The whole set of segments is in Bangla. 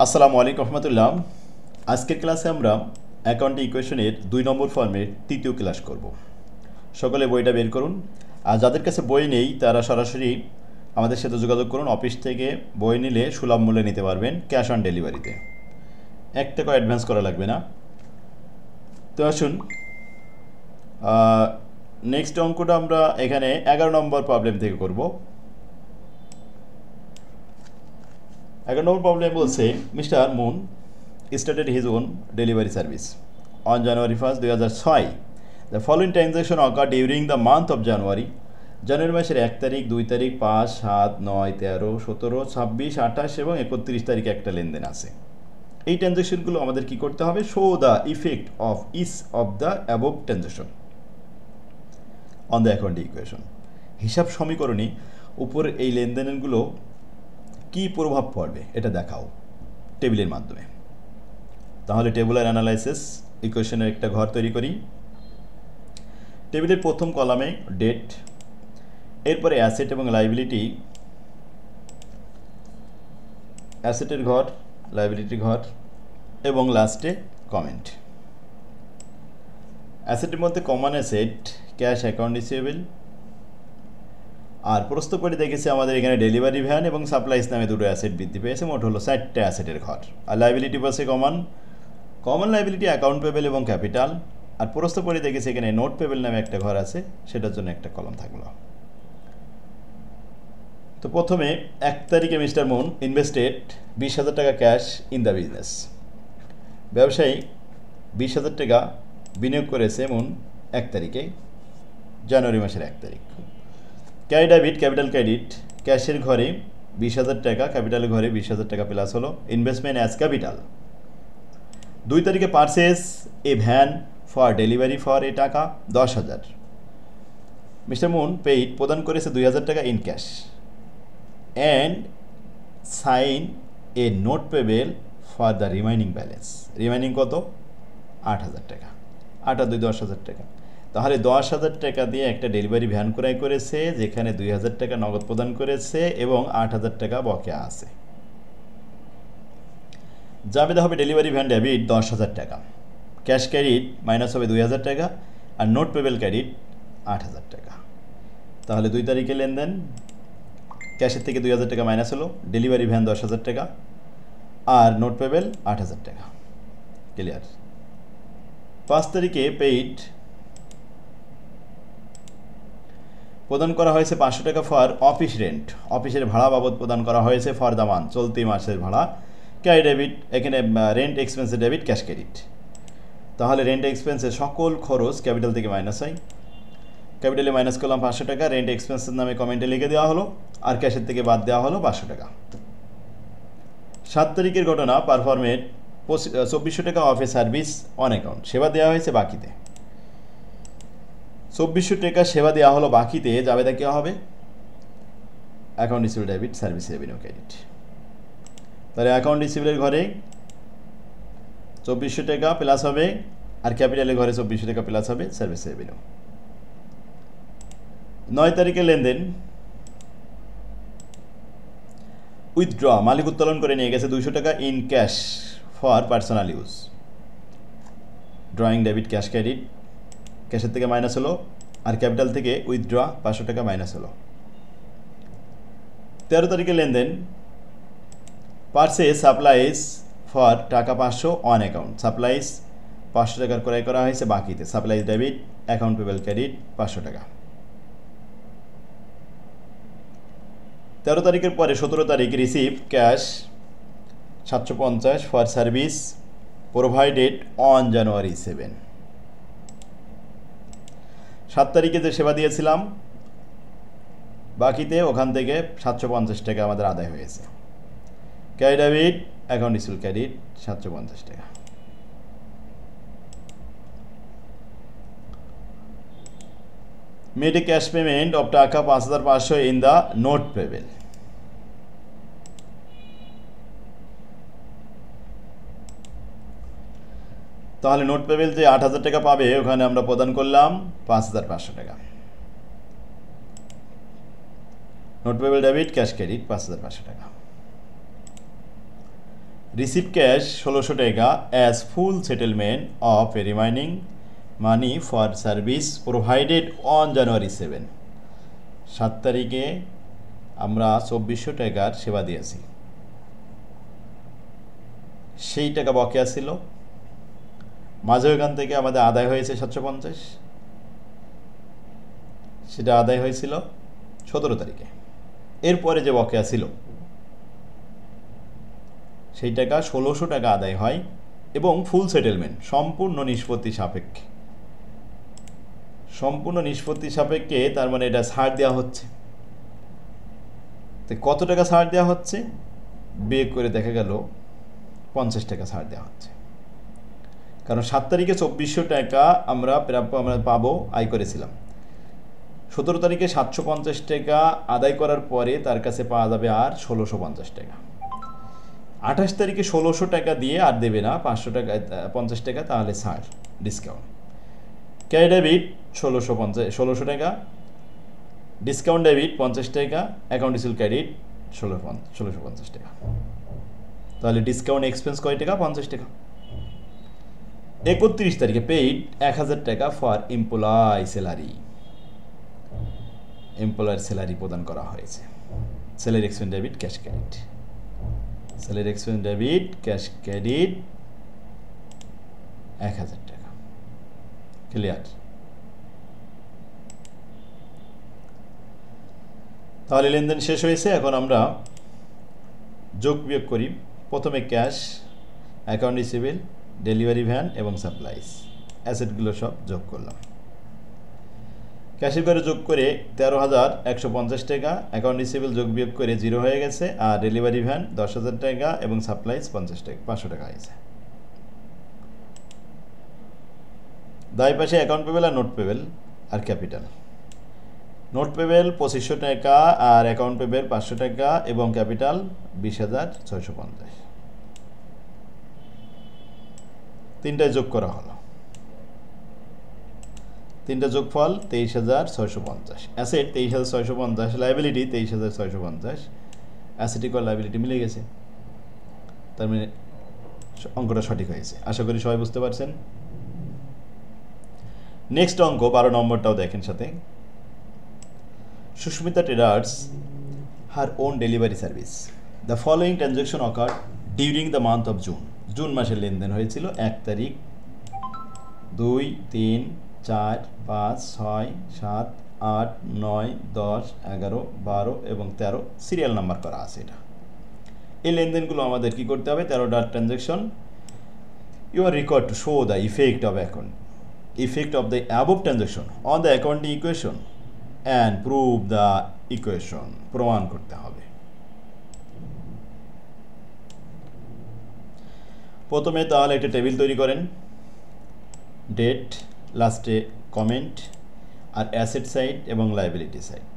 আসসালামু আলাইকুম রহমতুল্লাহ। আজকের ক্লাসে আমরা অ্যাকাউন্টিং ইকুয়েশনের 2 নম্বর ফর্মের তৃতীয় ক্লাস করব। সকলে বইটা বের করুন। আর যাদের কাছে বই নেই তারা সরাসরি আমাদের সাথে যোগাযোগ করুন। অফিস থেকে বই নিলে সুলভ মূল্যে নিতে পারবেন, ক্যাশ অন ডেলিভারিতে। 1 টাকা অ্যাডভান্স করা লাগবে না। তো আসুন, নেক্সট অঙ্কটা আমরা এখানে 11 নম্বর প্রবলেম থেকে করব। 11 নম্বর প্রবলেম বলছে mister moon started his own delivery service on January 1st, 2006. The following transaction occurred during the month of January. জানুয়ারি মাসের 1 তারিখ, 2 তারিখ, 5, 7, 9, 13, 17, 26, 28 এবং 31 তারিখে একটা লেনদেন আছে। এই ট্রানজ্যাকশনগুলো আমাদের কি করতে হবে? Show the effect of each of the above transaction on the accounting equation. হিসাব সমীকরণে উপরের এই লেনদেনগুলো কি প্রভাব পড়বে এটা দেখাও টেবিলের মাধ্যমে। তাহলে টেবুলার অ্যানালাইসিস ইকুয়েশনের একটা ঘর তৈরি করি। টেবিলের প্রথম কলামে ডেট, এরপরে অ্যাসেট এবং লাইবিলিটি, অ্যাসেটের ঘর, লাইবিলিটির ঘর এবং লাস্টে কমেন্ট। অ্যাসেটের মধ্যে common asset cash, account receivable. আর প্রস্থ পড়ে দেখেছি আমাদের এখানে ডেলিভারি ভ্যান এবং সাপ্লাইস নামে দুটো অ্যাসেট বৃদ্ধি পেয়েছে, মোট হলো 4টে অ্যাসেটের ঘর। আর লাইবিলিটি বসে কমন লাইবিলিটি অ্যাকাউন্ট পেবেল এবং ক্যাপিটাল। আর প্রস্থ পড়ে দেখেছি এখানে নোট পেবেল নামে একটা ঘর আছে, সেটার জন্য একটা কলম থাকলো। তো প্রথমে 1 তারিখে মিস্টার মুন ইনভেস্টেড 20,000 টাকা ক্যাশ ইন দ্য বিজনেস। ব্যবসায়ী 20,000 টাকা বিনিয়োগ করেছে মুন 1 তারিখে, জানুয়ারি মাসের 1 তারিখ। ক্যারি ডেবিট, ক্যাপিটাল ক্রেডিট, ক্যাশের ঘরে 20,000 টাকা, ক্যাপিটালের ঘরে 20,000 টাকা প্লাস হলো ইনভেস্টমেন্ট অ্যাজ ক্যাপিটাল। 2 তারিখে purchase a van for delivery for a টাকা 10,000। মিস্টার মুন পেইড প্রদান করেছে 2,000 টাকা in cash and sign a note payable for the remaining balance. Remaining কত? 8,000 টাকা। 8 আর 2 10,000 টাকা। তাহলে 10,000 টাকা দিয়ে একটা ডেলিভারি ভ্যান ক্রয় করেছে, যেখানে 2,000 টাকা নগদ প্রদান করেছে এবং 8,000 টাকা বকেয়া আছে। জাবেদা হবে ডেলিভারি ভ্যান ডেবিট 10,000 টাকা, ক্যাশ ক্রেডিট মাইনাস হবে 2,000 টাকা আর নোট পেবেল ক্রেডিট 8,000 টাকা। তাহলে 2 তারিখে লেনদেন, ক্যাশের থেকে 2,000 টাকা মাইনাস হলো, ডেলিভারি ভ্যান 10,000 টাকা আর নোট পেবেল 8,000 টাকা। ক্লিয়ার। 5 তারিখে পেইড প্রদান করা হয়েছে 500 টাকা ফর অফিস রেন্ট। অফিসের ভাড়া বাবদ প্রদান করা হয়েছে ফর দ্য মান্থ, চলতি মাসের ভাড়া। ক্যারি ডেবিট, এখানে রেন্ট এক্সপেন্সের ডেবিট, ক্যাশ ক্রেডিট। তাহলে রেন্ট এক্সপেন্সের সকল খরচ ক্যাপিটাল থেকে মাইনাস হয়। ক্যাপিটালে মাইনাস করলাম 500 টাকা, রেন্ট এক্সপেন্সের নামে কমেন্টে লিখে দেওয়া হলো, আর ক্যাশের থেকে বাদ দেওয়া হলো 500 টাকা। 7 তারিখের ঘটনা, পারফরমেড 2400 টাকা of a service on account. সেবা দেওয়া হয়েছে বাকিতে, 2400 টাকা সেবা দেওয়া হলো বাকিতে। জাবেদা কি হবে? Account receivable debit, service revenue credit. তাহলে অ্যাকাউন্ট রিসিভেবলের ঘরে 2400 টাকা প্লাস হবে আর ক্যাপিটালের ঘরে 2400 টাকা প্লাস হবে সার্ভিস রেভিনিউ। 9 তারিখে লেনদেন, উইথড্র, মালিক উত্তোলন করে নিয়ে গেছে 200 টাকা in cash for personal use. Drawing debit, cash credit, ক্যাশের থেকে মাইনাস হলো আর ক্যাপিটাল থেকে উইথড্র 500 টাকা মাইনাস হলো। 13 তারিখে লেনদেন, পারচেজ সাপ্লাইজ ফর টাকা 500 অন অ্যাকাউন্ট। সাপ্লাইজ 500 টাকার ক্রয় করা হয়েছে বাকিতে, supplies debit, account payable credit 500 টাকা। 13 তারিখের পরে 17 তারিখ receive cash 750 for service provided on January 7। 7 তারিখে যে সেবা দিয়েছিলাম বাকিতে, ওখান থেকে 750 টাকা আমাদের আদায় হয়েছে। Carry debit, account receivable credit 750 টাকা। Made a cash payment of টাকা 5,500 ইন দ্য নোট পেবেল। তাহলে নোট পেবেল যে 8,000 টাকা পাবে, ওখানে আমরা প্রদান করলাম 5,500 টাকা। Note payable debit, cash credit 5,500 টাকা। রিসিভ ক্যাশ 1600 টাকা as full settlement of A remaining money for service provided on January 7। 7 তারিখে আমরা 2400 টাকার সেবা দিয়েছি, সেই টাকা বকেয়া ছিল, মাঝে ওখান থেকে আমাদের আদায় হয়েছে 750, সেটা আদায় হয়েছিল 17 তারিখে। এরপরে যে বকেয়া ছিল সেই টাকা 1600 টাকা আদায় হয় এবং ফুল সেটেলমেন্ট সম্পূর্ণ নিষ্পত্তি সাপেক্ষে। সম্পূর্ণ নিষ্পত্তি সাপেক্ষে তার মানে এটা ছাড় দেওয়া হচ্ছে। তো কত টাকা ছাড় দেওয়া হচ্ছে? বিয়োগ করে দেখা গেল 50 টাকা ছাড় দেওয়া হচ্ছে। কারণ 7 তারিখে 2400 টাকা আমরা পাবো আয় করেছিলাম, 17 তারিখে 750 টাকা আদায় করার পরে তার কাছে পাওয়া যাবে আর 1650 টাকা। 28 তারিখে 1600 টাকা দিয়ে আর দেবে না, 500 টাকা 50 টাকা, তাহলে ছাড়, ডিসকাউন্ট। ক্যারি ডেবিট 1650 টাকা, ডিসকাউন্ট ডেবিট 50 টাকা, অ্যাকাউন্ট রিসিভ ক্রেডিট 1650 টাকা। তাহলে ডিসকাউন্ট এক্সপেন্স কয় টাকা? 50 টাকা। 31 তারিখে পেইড 1000 টাকা ফর এমপ্লয় স্যালারি। এমপ্লয়ের স্যালারি প্রদান করা হয়েছে। Salary expense debit, cash credit. Salary expense debit, cash credit 1000 টাকা। ক্লিয়ার? তাহলে লেনদেন শেষ হয়েছে। এখন আমরা যোগ বিয়োগ করি। প্রথমে cash, account receivable, delivery van এবং সাপ্লাইস, অ্যাসেটগুলো সব যোগ করলাম। ক্যাশের করে যোগ করে 13,150 টাকা, অ্যাকাউন্ট রিসিভেবল যোগ বিয়োগ করে 0 হয়ে গেছে, আর ডেলিভারি ভ্যান 10,000 টাকা এবং সাপ্লাইস 50 টাকা, 500 টাকা হয়েছে। দায় পাশে অ্যাকাউন্ট পেবেল আর নোট পেবেল আর ক্যাপিটাল। নোট পেবেল 2500 টাকা আর অ্যাকাউন্ট পেবেল 500 টাকা এবং ক্যাপিটাল 20,650। তিনটায় যোগ করা হলো, তিনটা যোগফল 23,650। Asset 23,650, liability 23,650, asset equal liability মিলে গেছে। তার মানে অঙ্কটা সঠিক হয়েছে। আশা করি সবাই বুঝতে পারছেন। নেক্সট অঙ্ক 12 নম্বরটাও দেখেন সাথে। Sushmita traders her own delivery service. The following transaction occur during the month of June. June মাসের লেনদেন হয়েছিল 1 তারিখ, 2, 3, 4, 5, 6, 7, 8, 9, 10, 11, 12 এবং 13 সিরিয়াল নাম্বার করা আছে। এটা এই লেনদেনগুলো আমাদের কি করতে হবে? 13টা transaction. You are required to show the effect of account effect of the above transaction on the accounting equation and prove the equation। প্রমাণ করতে হবে। প্রথমে তাহলে একটা টেবিল তৈরি করেন, ডেট, লাস্টে কমেন্ট, আর অ্যাসেট সাইড এবং লাইবিলিটি সাইড।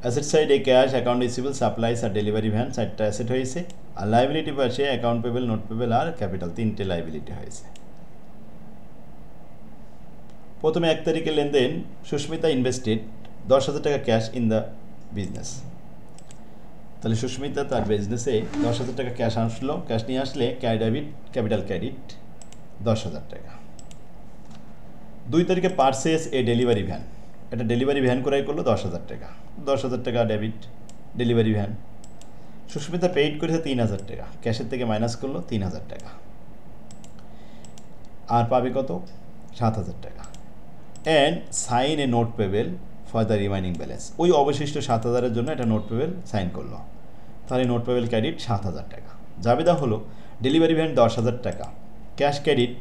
অ্যাসেট সাইডে ক্যাশ, অ্যাকাউন্ট রিসিভেবল, সাপ্লাইস আর ডেলিভারি ভ্যান 4টা অ্যাসেট হয়েছে, আর লাইবিলিটি পাশে অ্যাকাউন্ট পেবেল, নোট পেবেল আর ক্যাপিটাল 3টে লাইবিলিটি হয়েছে। প্রথমে 1 তারিখে লেনদেন, সুস্মিতা ইনভেস্টেড 10,000 টাকা ক্যাশ ইন দ্য বিজনেস। তাহলে সুস্মিতা তার বিজনেসে 10,000 টাকা ক্যাশ আসলো, ক্যাশ নিয়ে আসলে ক্যাশ ডেবিট, ক্যাপিটাল ক্রেডিট 10,000 টাকা। 2 তারিখে পারচেস এ ডেলিভারি ভ্যান, একটা ডেলিভারি ভ্যান ক্রয় করলো 10,000 টাকা, 10,000 টাকা debit, delivery van. Sushmita paid করেছে 3,000 টাকা, ক্যাশের থেকে মাইনাস করলো 3,000 টাকা, আর পাবে কত? 7,000 টাকা। And sign a note payable for the remaining balance. ওই অবশিষ্ট 7,000-এর জন্য একটা নোট পেবেল সাইন করলো। তাহলে নোট পেবেল ক্রেডিট 7,000 টাকা। জাবেদা হলো ডেলিভারি ভ্যান 10,000 টাকা, cash credit,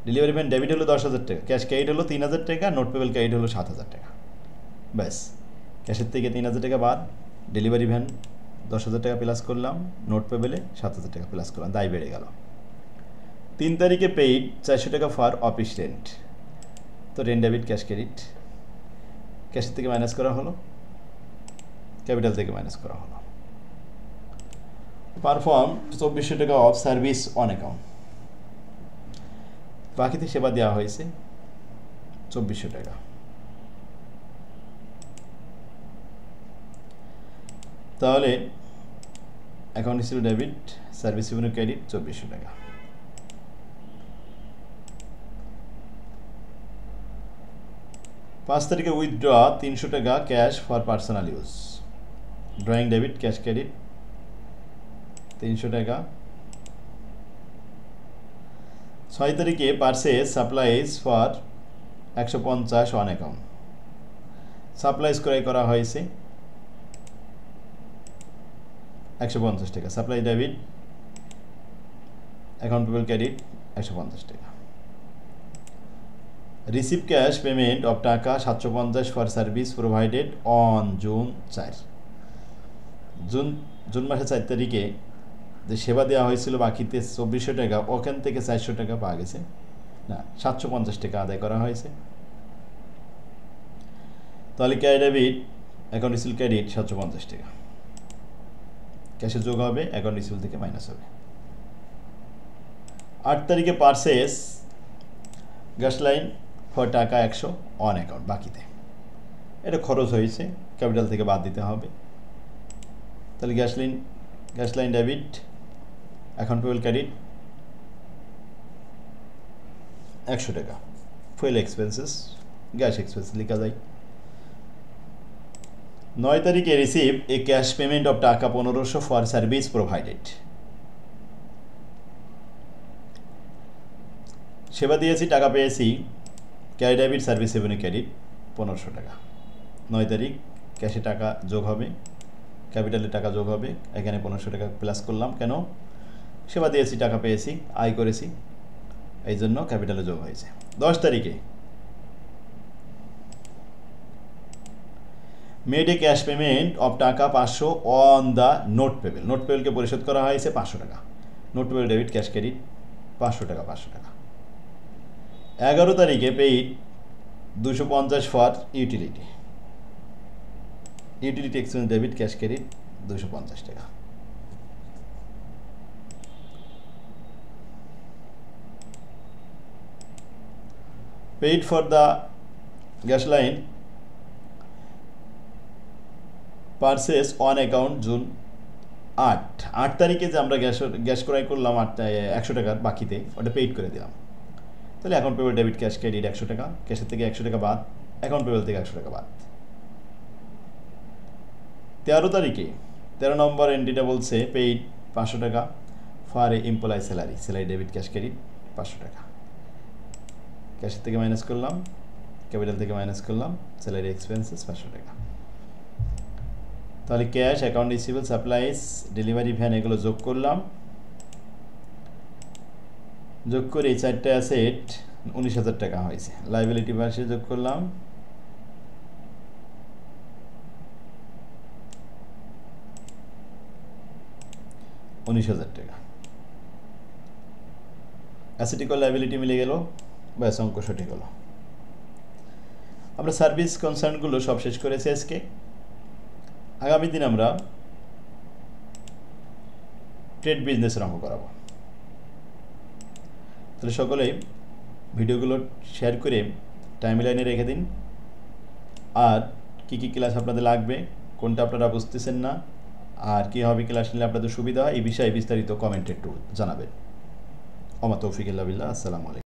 delivery van debit হলো 10,000 টাকা, ক্যাশ ক্রেডিট হলো 3,000 টাকা, নোট পেবেল ক্রেডিট হলো 7,000 টাকা। ব্যাস, ক্যাশের থেকে 3,000 টাকা বাদ, ডেলিভারি ভ্যান 10,000 টাকা প্লাস করলাম, নোট পেবেলে 7,000 টাকা প্লাস করলাম, দায় বেড়ে গেল। 3 তারিখে পেইড 400 টাকা ফর অফিস রেন্ট। তো রেন্ট ডেবিট, ক্যাশ ক্রেডিট, ক্যাশের থেকে মাইনাস করা হলো, ক্যাপিটাল থেকে মাইনাস করা হলো। পারফর্ম 2,400 টাকা অফ সার্ভিস অন অ্যাকাউন্ট। বাকিতে সেবা দেওয়া হয়েছে 2,400 টাকা। তাহলে account receive debit, service revenue credit 2400 টাকা। পাঁচ তারিখে উইথড্র 300 টাকা cash for personal use, drawing debit, cash credit 300 টাকা। 6 তারিখে purchase supplies for 150 on account, supplies ক্রয় করা হয়েছে 150 টাকা, supply debit, account payable credit 150 টাকা। রিসিভ ক্যাশ পেমেন্ট অফ টাকা 750 for service provided on June 4, June মাসের 4 তারিখে যে সেবা দেওয়া হয়েছিল বাকিতে 2400 টাকা, ওখান থেকে 400 টাকা পাওয়া গেছে, না 750 টাকা আদায় করা হয়েছে। তাহলে cash debit, account receive credit 750 টাকা, ক্যাশে যোগ হবে, অ্যাকাউন্ট রিসিভ থেকে মাইনাস হবে। 8 তারিখে পারচেজ গ্যাস লাইন ফর টাকা 100 অন অ্যাকাউন্ট, বাকিতে এটা খরচ হয়েছে, ক্যাপিটাল থেকে বাদ দিতে হবে। তাহলে gas line debit, account payable credit 100 টাকা, ফুয়েল এক্সপেন্সেস, গ্যাস এক্সপেন্স লেখা যায়। 9 তারিখে receive a cash payment of টাকা 1500 ফর সার্ভিস প্রোভাইডেড, সেবা দিয়েছি, টাকা পেয়েছি, cash debit, service revenue credit 1500 টাকা। 9 তারিখ ক্যাশে টাকা যোগ হবে, ক্যাপিটালে টাকা যোগ হবে, এখানে 1500 টাকা প্লাস করলাম, কেন? সেবা দিয়েছি, টাকা পেয়েছি, আয় করেছি, এই জন্য ক্যাপিটালে যোগ হয়েছে। 10 তারিখে made a cash payment of টাকা 500 on the note payable, note পেবেলকে পরিশোধ করা হয়েছে 500 টাকা, note payable debit, cash credit 500 টাকা 500 টাকা। 11 তারিখে paid 250 for utility, utility expense debit, cash credit 250 টাকা। Paid for the gas line purchase on account June 8 তারিখে যে আমরা গ্যাস ক্রয় করলাম 100 টাকার বাকিতে, ওটা পেইড করে দিলাম। তাহলে account payable debit, cash credit 100 টাকা, ক্যাশের থেকে 100 টাকা বাদ, অ্যাকাউন্ট পেবল থেকে 100 টাকা বাদ। 13 তারিখে 13 নম্বর এন্ট্রিটা বলছে পেইড 500 টাকা for a employ salary, salary debit, cash credit 500 টাকা, ক্যাশের থেকে মাইনাস করলাম, ক্যাপিটাল থেকে মাইনাস করলাম, স্যালারি এক্সপেন্সেস 500 টাকা। তাহলে cash, account receivable, supplies, delivery van এগুলো যোগ করলাম, যোগ করে এই 4টা অ্যাসেট 19,000 টাকা হয়েছে। লাইবিলিটি পাশে যোগ করলাম, $19,000 টাকা। অ্যাসেটিক ও লাইবিলিটি মিলে গেল, ব্যাস অঙ্ক সঠিক হলো। আমরা সার্ভিস কনসার্নগুলো সব শেষ করেছি আজকে। আগামী দিন আমরা ট্রেড বিজনেসের অঙ্ক করাবো। তাহলে সকলেই ভিডিওগুলো শেয়ার করে টাইমলাইনে রেখে দিন। আর কি কি ক্লাস আপনাদের লাগবে, কোনটা আপনারা বুঝতেছেন না, আর কীভাবে ক্লাস নিলে আপনাদের সুবিধা হয়, এই বিষয়ে বিস্তারিত কমেন্টে একটু জানাবেন। ওমা তৌফিক ইল্লা বিল্লাহ। আসসালামু আলাইকুম।